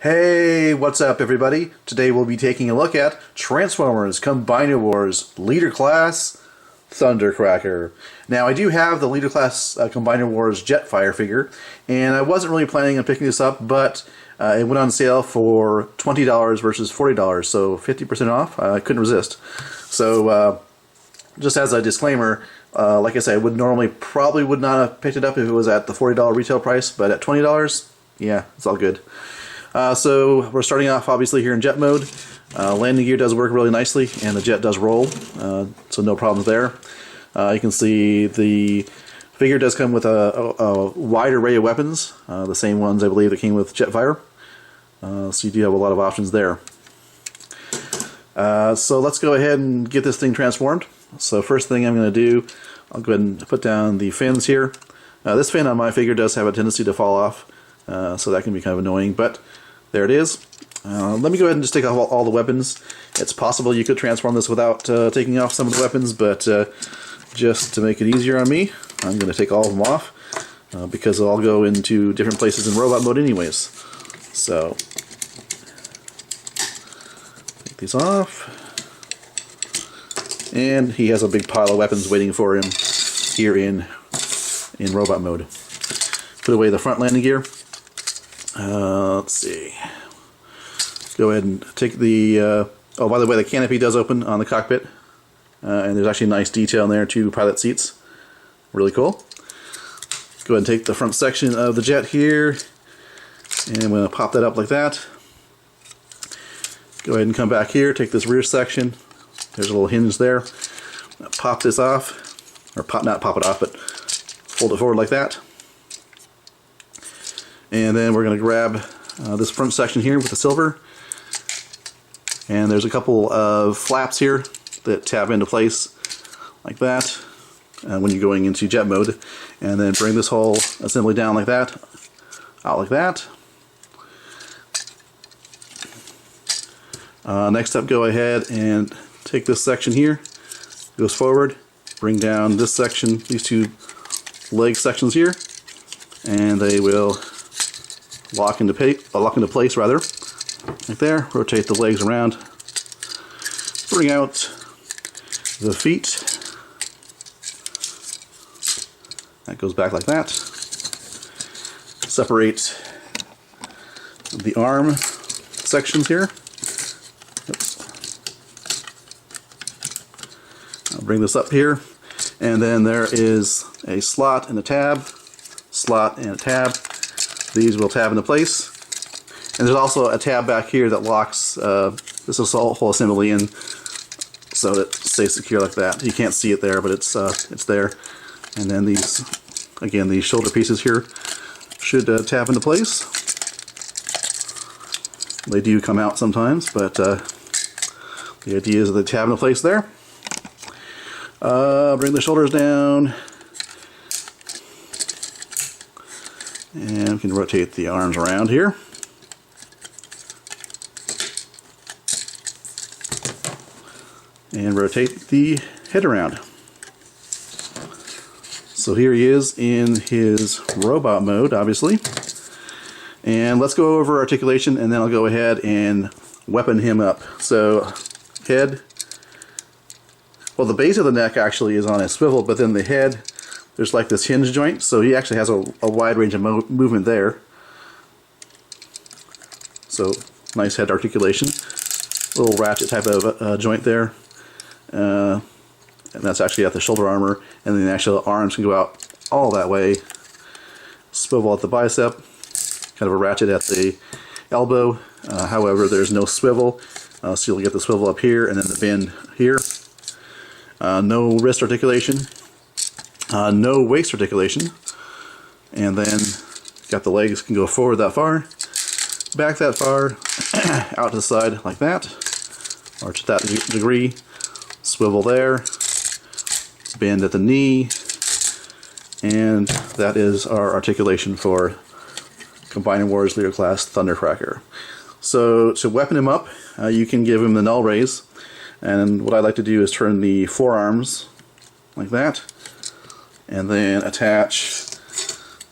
Hey, what's up everybody? Today we'll be taking a look at Transformers Combiner Wars Leader Class Thundercracker. Now I do have the Leader Class Combiner Wars Jetfire figure, and I wasn't really planning on picking this up, but it went on sale for $20 versus $40, so 50% off. I couldn't resist. So just as a disclaimer, like I said, I would probably would not have picked it up if it was at the $40 retail price, but at $20, yeah, it's all good. So we're starting off obviously here in jet mode. Landing gear does work really nicely, and the jet does roll, so no problems there. You can see the figure does come with a wide array of weapons, the same ones I believe that came with Jetfire. So you do have a lot of options there. So let's go ahead and get this thing transformed. So first thing I'm going to do, I'll go ahead and put down the fins here. This fin on my figure does have a tendency to fall off, so that can be kind of annoying, but there it is. Let me go ahead and just take off all the weapons. It's possible you could transform this without taking off some of the weapons, but just to make it easier on me, I'm going to take all of them off, because they'll all go into different places in robot mode anyways. So, take these off. And he has a big pile of weapons waiting for him here in robot mode. Put away the front landing gear. Let's see. Go ahead and take the... oh, by the way, the canopy does open on the cockpit. And there's actually a nice detail in there, 2 pilot seats. Really cool. Go ahead and take the front section of the jet here. And I'm going to pop that up like that. Go ahead and come back here, take this rear section. There's a little hinge there. Pop this off. Or not pop it off, but fold it forward like that. And then we're going to grab this front section here with the silver. And there's a couple of flaps here that tab into place like that when you're going into jet mode. And then bring this whole assembly down like that, out like that. Next up, go ahead and take this section here, goes forward, bring down this section, these 2 leg sections here, and they will lock into place rather, like there. Rotate the legs around, bring out the feet, that goes back like that. Separate the arm sections here. I'll bring this up here, and then there is a slot and a tab, slot and a tab. These will tab into place, and there's also a tab back here that locks this whole assembly in, so that it stays secure like that. You can't see it there, but it's there. And then these, again, these shoulder pieces here should tab into place. They do come out sometimes, but the idea is that they tab into place there. Bring the shoulders down, and we can rotate the arms around here. And rotate the head around. So here he is in his robot mode, obviously. And let's go over articulation, and then I'll go ahead and weapon him up. So, head. Well, the base of the neck actually is on a swivel, but then the head, there's like this hinge joint, so he actually has a wide range of movement there. So, nice head articulation. Little ratchet type of joint there. And that's actually at the shoulder armor, and then the actual arms can go out all that way. Swivel at the bicep, kind of a ratchet at the elbow. However, there's no swivel, so you'll get the swivel up here and then the bend here. No wrist articulation, no waist articulation, and then got the legs can go forward that far, back that far, out to the side like that, or to that degree, swivel there, bend at the knee, and that is our articulation for Combiner Wars Leader Class Thundercracker. So to weapon him up, you can give him the null raise. And what I like to do is turn the forearms like that, and then attach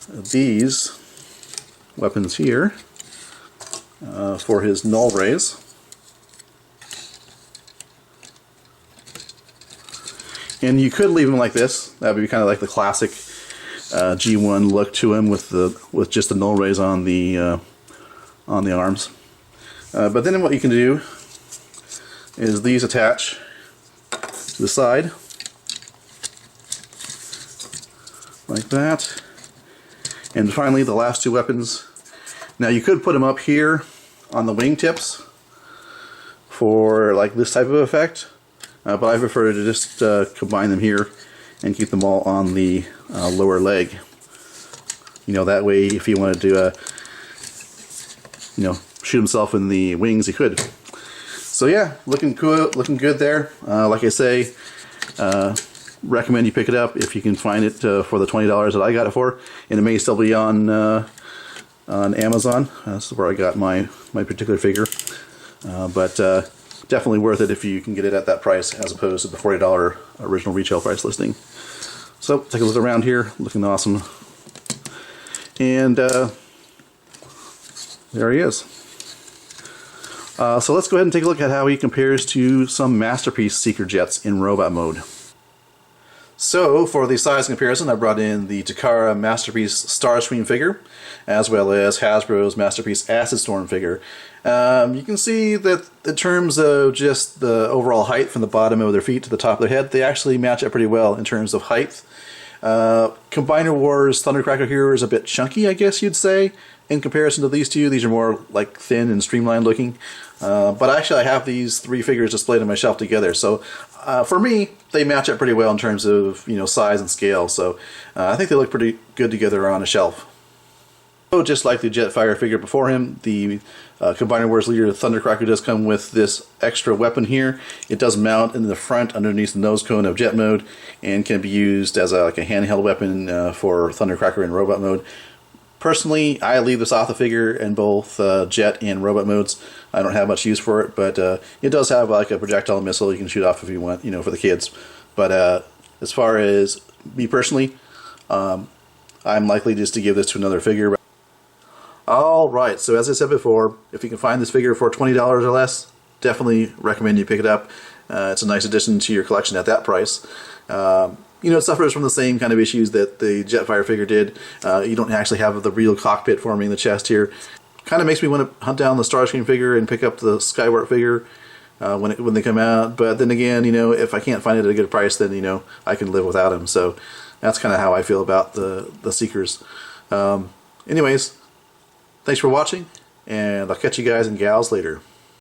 these weapons here for his null rays. And you could leave him like this. That would be kind of like the classic G1 look to him with just the null rays on the arms. But then what you can do is these attach to the side like that. And finally, the last two weapons. Now you could put them up here on the wingtips for like this type of effect. But I prefer to just combine them here and keep them all on the lower leg. You know, that way if he wanted to, shoot himself in the wings, he could. So yeah, looking cool, looking good there. Like I say, recommend you pick it up if you can find it for the $20 that I got it for, and it may still be on Amazon. That's where I got my particular figure. But definitely worth it if you can get it at that price as opposed to the $40 original retail price listing. So take a look around here, looking awesome. And there he is. So let's go ahead and take a look at how he compares to some Masterpiece Seeker jets in robot mode. So for the size comparison, I brought in the Takara Masterpiece Starscream figure, as well as Hasbro's Masterpiece Acid Storm figure. You can see that in terms of just the overall height from the bottom of their feet to the top of their head, they actually match up pretty well in terms of height. Combiner Wars Thundercracker here is a bit chunky, I guess you'd say, in comparison to these two. These are more like thin and streamlined looking. But actually I have these three figures displayed on my shelf together, so for me they match up pretty well in terms of size and scale, so I think they look pretty good together on a shelf. So just like the Jetfire figure before him, the Combiner Wars leader Thundercracker does come with this extra weapon here. It does mount in the front underneath the nose cone of jet mode and can be used as like a handheld weapon for Thundercracker in robot mode. Personally, I leave this off the figure in both jet and robot modes. I don't have much use for it, but it does have like a projectile missile you can shoot off if you want, for the kids. But as far as me personally, I'm likely just to give this to another figure. Alright, so as I said before, if you can find this figure for $20 or less, definitely recommend you pick it up. It's a nice addition to your collection at that price. It suffers from the same kind of issues that the Jetfire figure did. You don't actually have the real cockpit forming the chest here. Kind of makes me want to hunt down the Starscream figure and pick up the Skywarp figure when they come out. But then again, if I can't find it at a good price, then I can live without him. So that's kind of how I feel about the Seekers. Anyways, thanks for watching, and I'll catch you guys and gals later.